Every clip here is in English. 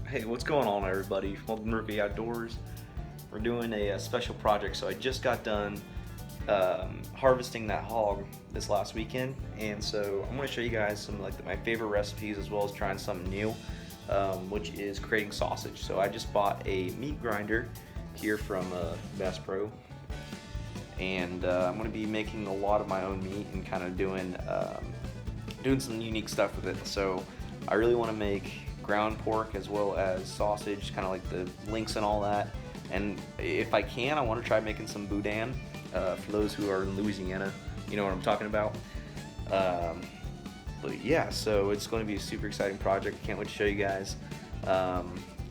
Hey, what's going on, everybody? Welcome to Rookie Outdoors. We're doing a special project. So I just got done harvesting that hog this last weekend, and so I'm going to show you guys some like my favorite recipes as well as trying something new, which is creating sausage. So I just bought a meat grinder here from Bass Pro, and I'm going to be making a lot of my own meat and kind of doing some unique stuff with it. So I really want to make ground pork as well as sausage, kind of like the links and all that. And if I can, I want to try making some boudin. For those who are in Louisiana, you know what I'm talking about. But yeah, so it's going to be a super exciting project. Can't wait to show you guys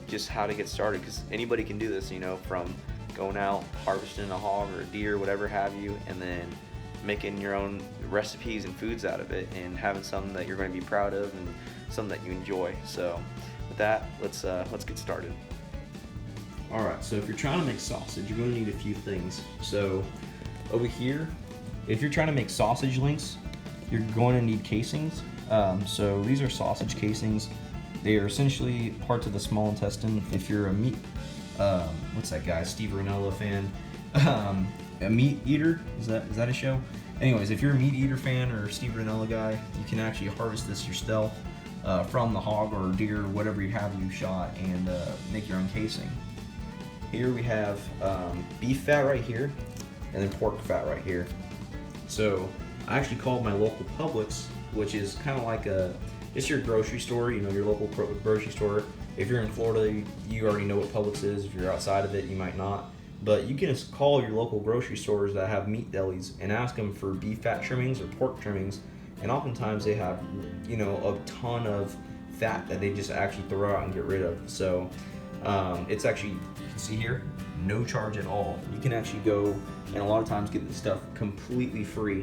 just how to get started, because anybody can do this, you know, from going out harvesting a hog or a deer, whatever have you, and then making your own recipes and foods out of it and having something that you're going to be proud of and something that you enjoy. So with that, let's get started. Alright, so if you're trying to make sausage, you're going to need a few things. So over here, if you're trying to make sausage links, you're going to need casings. So these are sausage casings. They are essentially parts of the small intestine. If you're a meat, what's that guy, Steve Ranella fan? A meat eater, is that a show? Anyways, if you're a meat eater fan or Steve Ranella guy, you can actually harvest this yourself from the hog or deer, whatever you have you shot, and make your own casing. Here we have beef fat right here, and then pork fat right here. So I actually called my local Publix, which is kind of like just your grocery store, you know, your local grocery store. If you're in Florida, you already know what Publix is. If you're outside of it, you might not. But you can just call your local grocery stores that have meat delis and ask them for beef fat trimmings or pork trimmings. And oftentimes they have, you know, a ton of fat that they just actually throw out and get rid of. So it's actually, you can see here, no charge at all. You can actually go and a lot of times get this stuff completely free,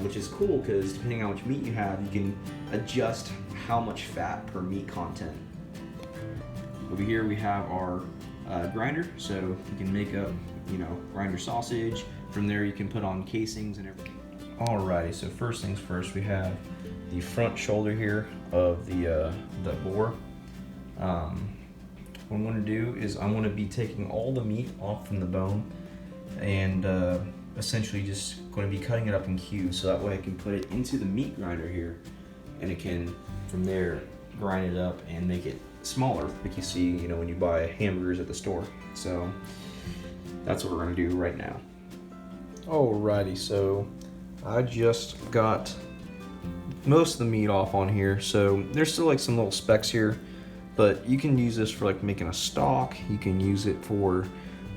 which is cool because depending on how much meat you have, you can adjust how much fat per meat content. Over here we have our grinder, so you can make up, you know, grinder sausage. From there you can put on casings and everything. Alrighty, so first things first, we have the front shoulder here of the boar. What I'm going to do is I'm going to be taking all the meat off from the bone and essentially just going to be cutting it up in cubes, so that way I can put it into the meat grinder here, and it can from there grind it up and make it smaller, like you see, you know, when you buy hamburgers at the store. So that's what we're going to do right now. Alrighty, so I just got most of the meat off on here, so there's still like some little specks here, but you can use this for like making a stock. You can use it for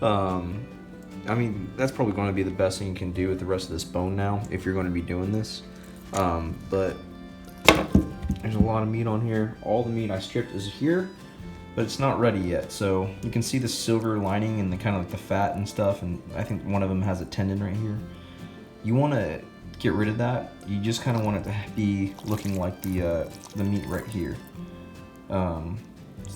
I mean, that's probably going to be the best thing you can do with the rest of this bone now if you're going to be doing this. But there's a lot of meat on here. All the meat I stripped is here, but it's not ready yet. So you can see the silver lining and the kind of like the fat and stuff, and I think one of them has a tendon right here. You want to get rid of that. You just kind of want it to be looking like the meat right here. So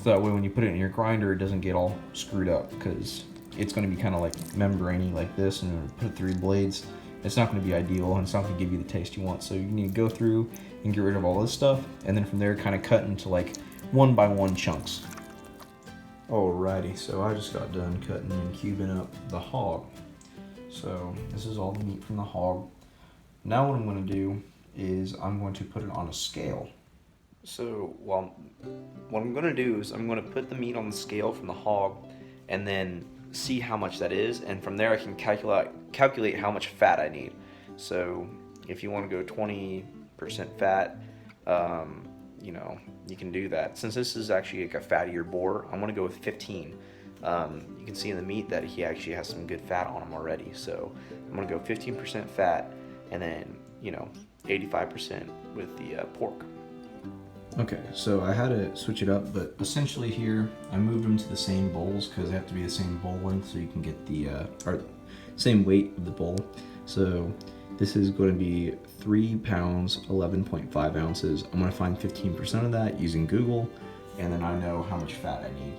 that way when you put it in your grinder, it doesn't get all screwed up, because it's going to be kind of like membraney like this, and put it through blades. It's not going to be ideal, and it's not going to give you the taste you want. So you need to go through and get rid of all this stuff, and then from there kind of cut into like 1x1 chunks. Alrighty, so I just got done cutting and cubing up the hog. So this is all the meat from the hog. Now what I'm going to do is I'm going to put it on a scale. So what I'm going to do is I'm going to put the meat on the scale from the hog and then see how much that is, and from there I can calculate how much fat I need. So if you want to go 20% fat, you know, you can do that. Since this is actually like a fattier boar, I'm going to go with 15. You can see in the meat that he actually has some good fat on him already. So I'm going to go 15% fat, and then, you know, 85% with the pork. Okay, so I had to switch it up, but essentially here I moved them to the same bowls because they have to be the same bowl length, so you can get the or same weight of the bowl. So this is going to be 3 pounds, 11.5 ounces. I'm going to find 15% of that using Google, and then I know how much fat I need.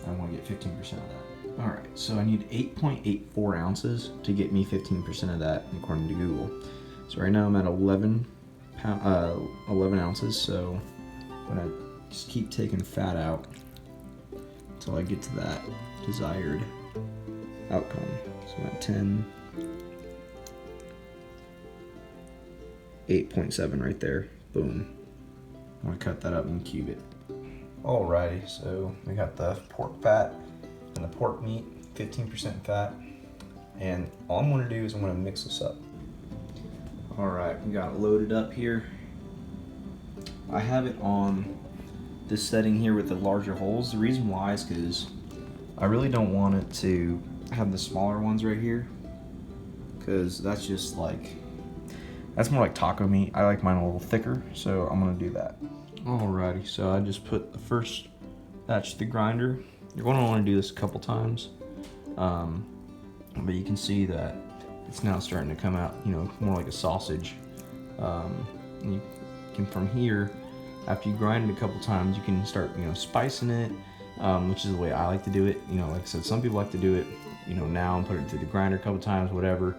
I want to get 15% of that. All right, so I need 8.84 ounces to get me 15% of that according to Google. So right now I'm at 11 ounces, so I'm gonna just keep taking fat out until I get to that desired outcome. So I'm at 10, 8.7 right there. Boom. I'm gonna cut that up and cube it. Alrighty, so we got the pork fat and the pork meat, 15% fat. And all I'm gonna do is I'm gonna mix this up. Alright, we got it loaded up here. I have it on this setting here with the larger holes. The reason why is because I really don't want it to have the smaller ones right here, because that's just like, that's more like taco meat. I like mine a little thicker, so I'm gonna do that. Alrighty, so I just put the first batch to the grinder. You're gonna wanna do this a couple times, but you can see that it's now starting to come out, you know, more like a sausage. And you can, from here, after you grind it a couple times, you can start, you know, spicing it, which is the way I like to do it. You know, like I said, some people like to do it, you know, now and put it through the grinder a couple times, whatever.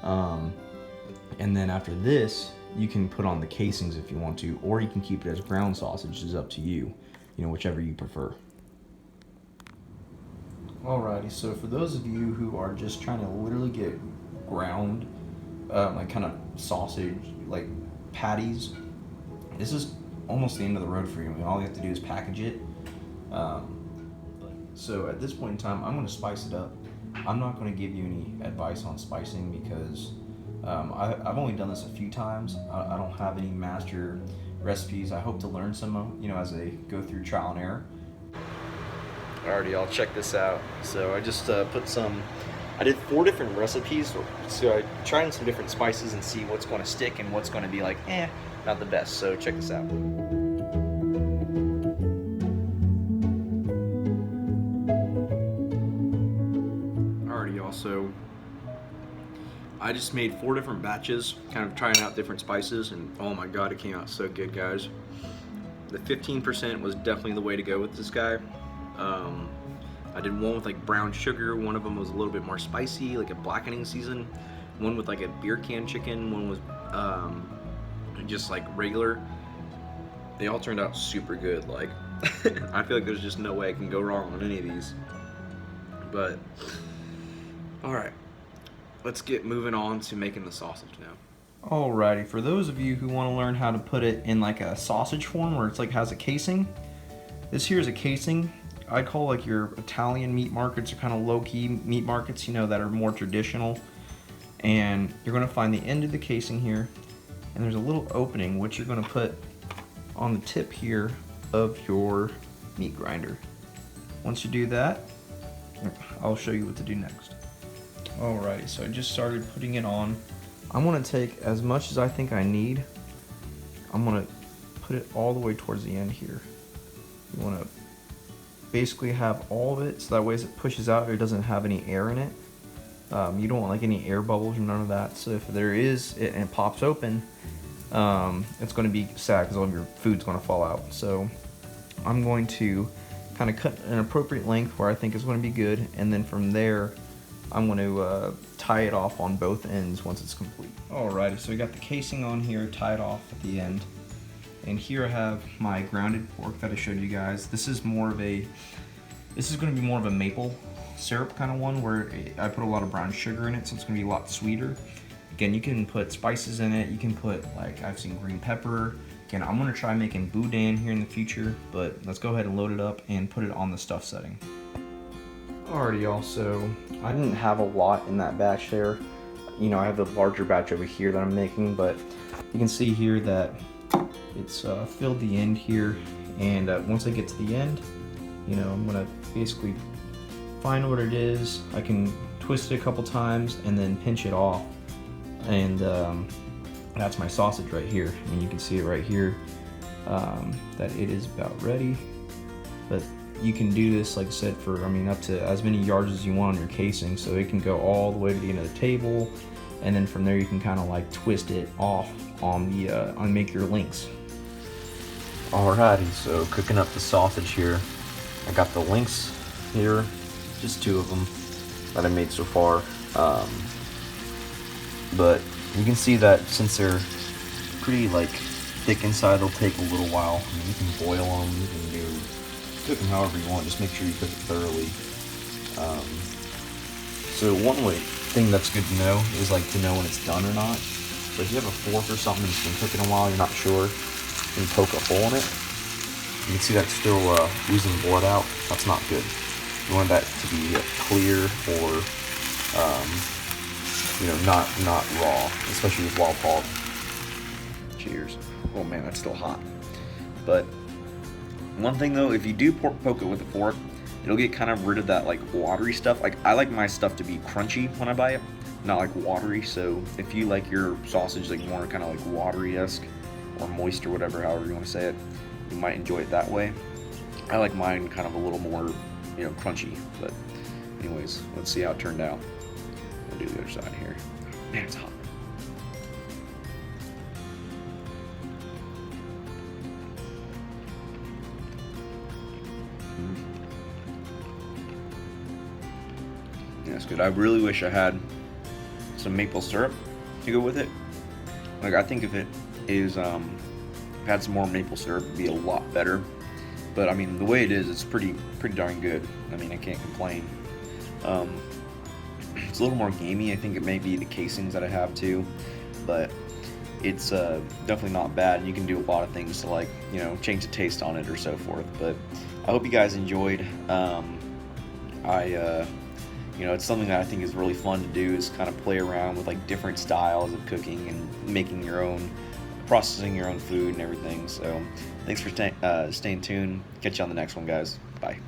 And then after this, you can put on the casings if you want to, or you can keep it as ground sausage. It's up to you, you know, whichever you prefer. Alrighty, so for those of you who are just trying to literally get ground, like kind of sausage, like patties, this is almost the end of the road for you. I mean, all you have to do is package it. So at this point in time, I'm going to spice it up. I'm not going to give you any advice on spicing because I've only done this a few times. I don't have any master recipes. I hope to learn some, you know, as I go through trial and error. Alrighty, y'all, check this out. So I just I did 4 different recipes. So I tried some different spices and see what's going to stick and what's going to be like, not the best. So check this out. Alrighty, y'all, so I just made 4 different batches, kind of trying out different spices, and oh my god, it came out so good, guys. The 15% was definitely the way to go with this guy. I did one with like brown sugar, one of them was a little bit more spicy, like a blackening season, one with like a beer can chicken, one was just like regular. They all turned out super good. Like I feel like there's just no way I can go wrong on any of these. But alright, let's get moving on to making the sausage now. Alrighty, for those of you who want to learn how to put it in like a sausage form where it's like has a casing, this here is a casing. I'd call like your Italian meat markets or kind of low-key meat markets, you know, that are more traditional. And you're going to find the end of the casing here, and there's a little opening which you're going to put on the tip here of your meat grinder. Once you do that, I'll show you what to do next. Alrighty, so I just started putting it on. I'm going to take as much as I think I need. I'm going to put it all the way towards the end here. You want to basically have all of it, so that way as it pushes out, it doesn't have any air in it. You don't want like any air bubbles or none of that. So if there is, and it pops open, it's going to be sad because all of your food's going to fall out. So I'm going to kind of cut an appropriate length where I think is going to be good, and then from there, I'm going to tie it off on both ends once it's complete. Alrighty, so we got the casing on here, tied off at the end. And here I have my grounded pork that I showed you guys. This is going to be more of a maple syrup kind of one where I put a lot of brown sugar in it, so it's going to be a lot sweeter. Again, you can put spices in it. You can put, like, I've seen green pepper. Again, I'm going to try making boudin here in the future, but let's go ahead and load it up and put it on the stuff setting. Alrighty, y'all, so I didn't have a lot in that batch there. You know, I have the larger batch over here that I'm making, but you can see here that it's filled the end here, and once I get to the end, you know, I'm gonna basically find what it is. I can twist it a couple times and then pinch it off, and that's my sausage right here. I mean, you can see it right here, that it is about ready. But you can do this, like I said, for, I mean, up to as many yards as you want on your casing, so it can go all the way to the end of the table, and then from there you can kind of like twist it off on the on make your links. Alrighty, so cooking up the sausage here. I got the links here, just 2 of them that I made so far. But you can see that since they're pretty like thick inside, they'll take a little while. I mean, you can boil them, you can do cook them however you want. Just make sure you cook it thoroughly. So one thing that's good to know is like to know when it's done or not. So if you have a fork or something that's been cooking a while, you're not sure, you can poke a hole in it. You can see that's still oozing blood out. That's not good. You want that to be clear or not raw, especially with wild hog. Cheers. Oh man, that's still hot. But one thing though, if you do poke it with a fork, it'll get kind of rid of that like watery stuff. Like I like my stuff to be crunchy when I buy it, not like watery. So if you like your sausage like more kind of like watery-esque or moist or whatever, however you want to say it, you might enjoy it that way. I like mine kind of a little more, crunchy. But anyways, let's see how it turned out. We'll do the other side here. Man, it's hot. Yeah, it's good. I really wish I had some maple syrup to go with it. Like I think if it is had some more maple syrup, it'd be a lot better. But I mean, the way it is, it's pretty darn good. I mean, I can't complain. It's a little more gamey. I think it may be the casings that I have too, but it's definitely not bad. You can do a lot of things to like, change the taste on it or so forth. But I hope you guys enjoyed. It's something that I think is really fun to do, is kind of play around with like different styles of cooking and making your own, processing your own food and everything. So thanks for staying tuned. Catch you on the next one, guys. Bye.